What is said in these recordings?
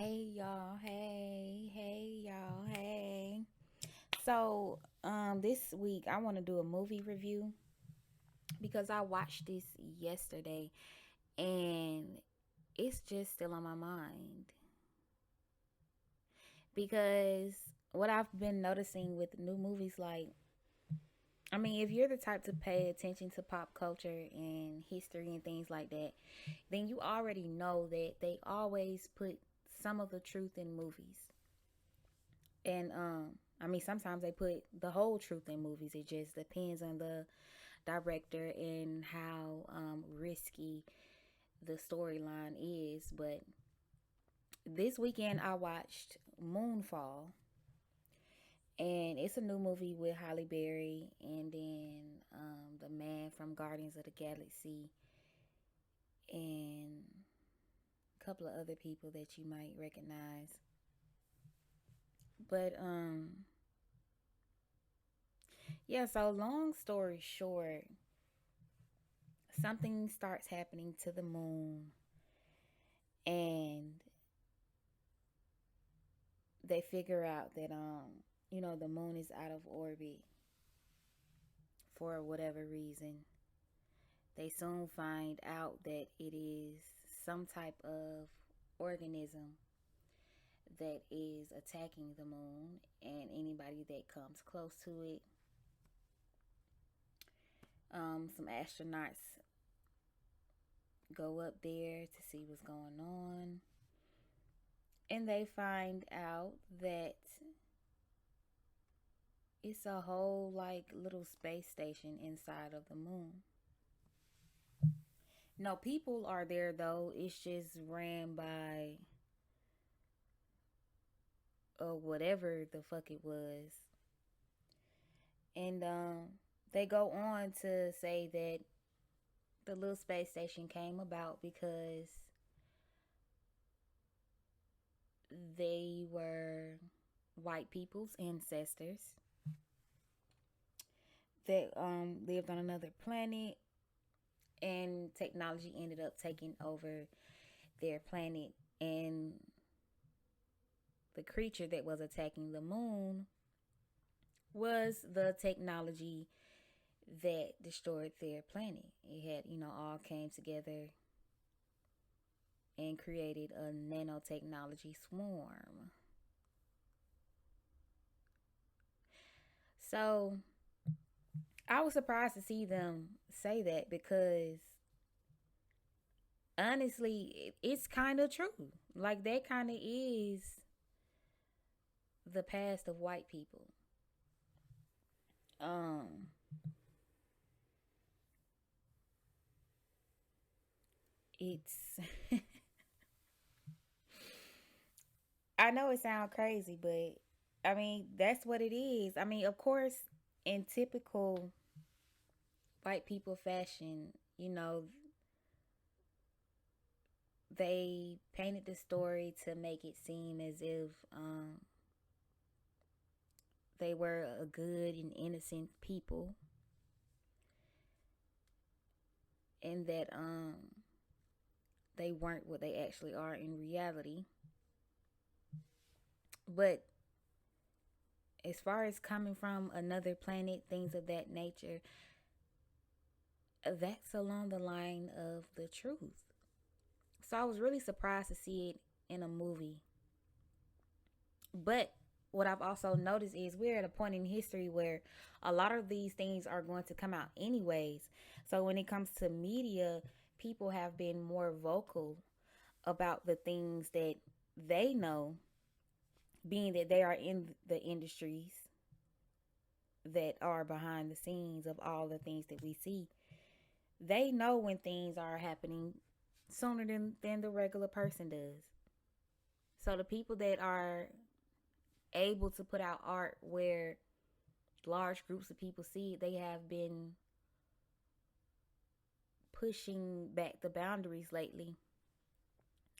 Hey y'all, hey y'all, hey. This week I want to do a movie review because I watched this yesterday and it's just still on my mind. Because what I've been noticing with new movies, if you're the type to pay attention to pop culture and history and things like that, then you already know that they always put some of the truth in movies. And sometimes they put the whole truth in movies. It just depends on the director and how risky the storyline is. But this weekend I watched Moonfall, and it's a new movie with Halle Berry and then the man from Guardians of the Galaxy and a couple of other people that you might recognize. But yeah, so long story short, something starts happening to the moon, and they figure out that the moon is out of orbit for whatever reason. They soon find out that it is some type of organism that is attacking the moon, and anybody that comes close to it. Some astronauts go up there to see what's going on, and they find out that it's a whole little space station inside of the moon. No people are there though. It's just ran by whatever the fuck it was. And they go on to say that the little space station came about because they were white people's ancestors that lived on another planet, and technology ended up taking over their planet, and the creature that was attacking the moon was the technology that destroyed their planet. It had, all came together and created a nanotechnology swarm. So I was surprised to see them say that because honestly, it's kind of true. Like, that kind of is the past of white people. Um, it's I know it sounds crazy, but that's what it is. Of course, in typical white people fashion, they painted the story to make it seem as if they were a good and innocent people, and that they weren't what they actually are in reality. But as far as coming from another planet, things of that nature, that's along the line of the truth. So I was really surprised to see it in a movie. But what I've also noticed is we're at a point in history where a lot of these things are going to come out anyways. So when it comes to media, people have been more vocal about the things that they know, being that they are in the industries that are behind the scenes of all the things that we see. They know when things are happening sooner than the regular person does. So the people that are able to put out art where large groups of people see it, they have been pushing back the boundaries lately,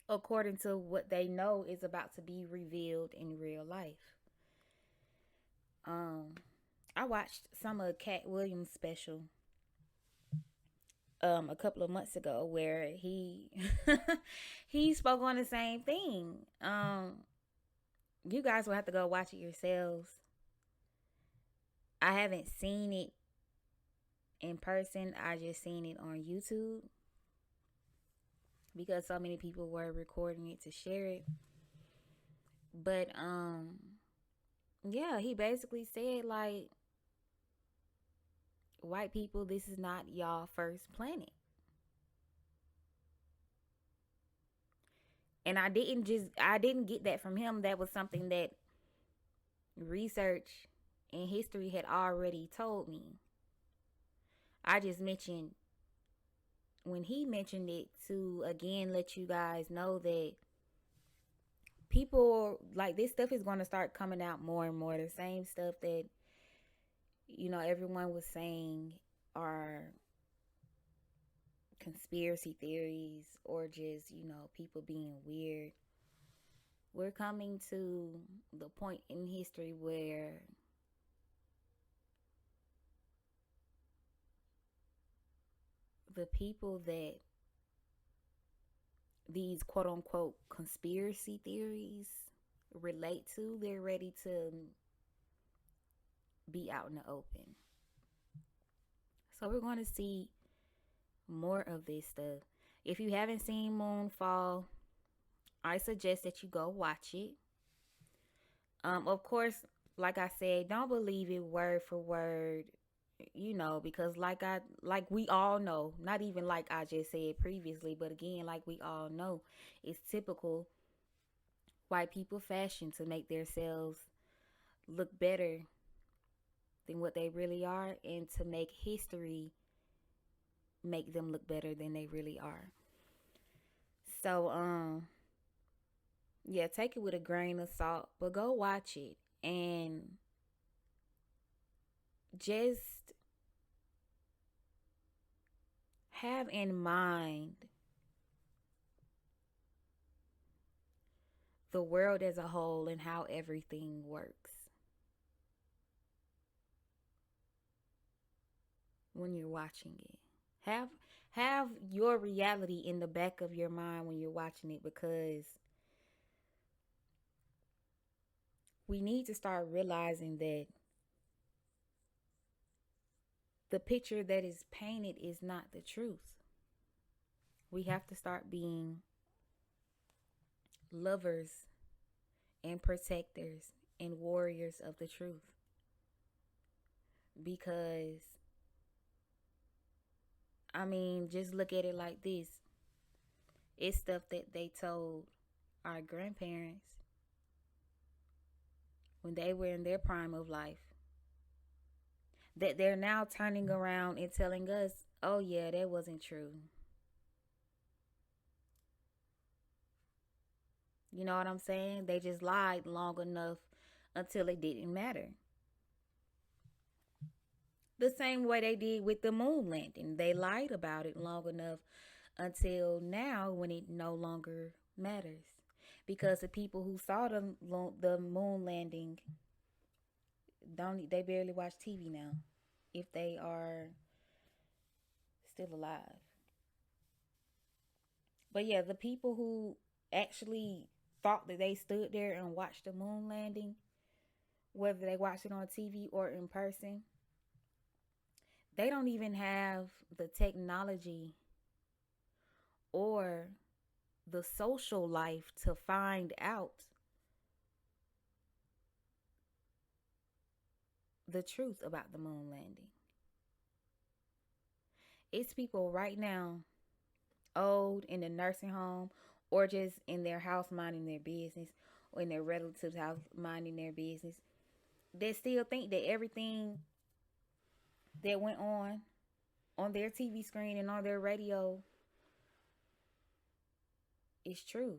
according to what they know is about to be revealed in real life. I watched some of Cat Williams' special, a couple of months ago where he he spoke on the same thing. You guys will have to go watch it yourselves. I haven't seen it in person. I just seen it on YouTube because so many people were recording it to share it. But yeah, he basically said like white people, this is not y'all first planet. And I didn't get that from him. That was something that research and history had already told me. I just mentioned when he mentioned it to again let you guys know that people like this stuff is going to start coming out more and more. The same stuff that everyone was saying are conspiracy theories or just people being weird. We're coming to the point in history where the people that these quote unquote conspiracy theories relate to, they're ready to be out in the open. So we're going to see more of this stuff. If you haven't seen Moonfall, I suggest that you go watch it. Of course, like I said, don't believe it word for word, because like we all know, not even like I just said previously, but again, like we all know, it's typical white people fashion to make themselves look better than what they really are and to make history make them look better than they really are. So yeah, take it with a grain of salt, but go watch it and just have in mind the world as a whole and how everything works when you're watching it. Have have your reality in the back of your mind when you're watching it because we need to start realizing that the picture that is painted is not the truth. We have to start being lovers and protectors and warriors of the truth because I mean, just look at it like this. It's stuff that they told our grandparents when they were in their prime of life that they're now turning around and telling us, oh, yeah, that wasn't true. You know what I'm saying? They just lied long enough until it didn't matter. The same way they did with the moon landing. They lied about it long enough until now when it no longer matters. Because the people who saw the moon landing don't they barely watch TV now if they are still alive. But yeah, the people who actually thought that they stood there and watched the moon landing, whether they watched it on TV or in person, they don't even have the technology or the social life to find out the truth about the moon landing. It's people right now, old in the nursing home or just in their house minding their business or in their relatives' house minding their business. They still think that everything that went on their TV screen and on their radio is true.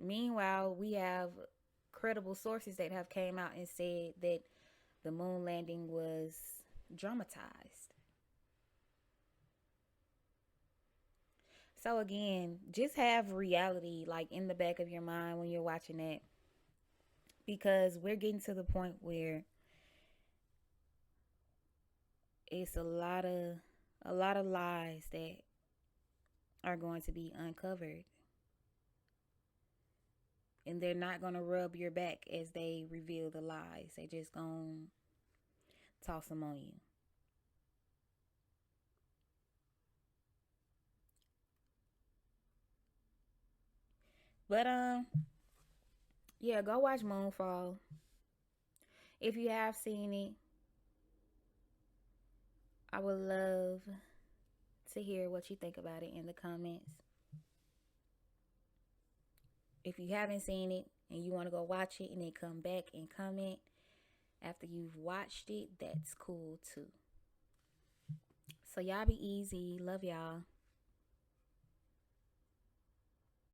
Meanwhile, we have credible sources that have came out and said that the moon landing was dramatized. So again, just have reality like in the back of your mind when you're watching that because we're getting to the point where it's a lot of lies that are going to be uncovered, and they're not going to rub your back as they reveal the lies. They just going to toss them on you. But yeah, go watch Moonfall. If you have seen it, I would love to hear what you think about it in the comments. If you haven't seen it and you want to go watch it and then come back and comment after you've watched it, that's cool too. So y'all be easy. Love y'all.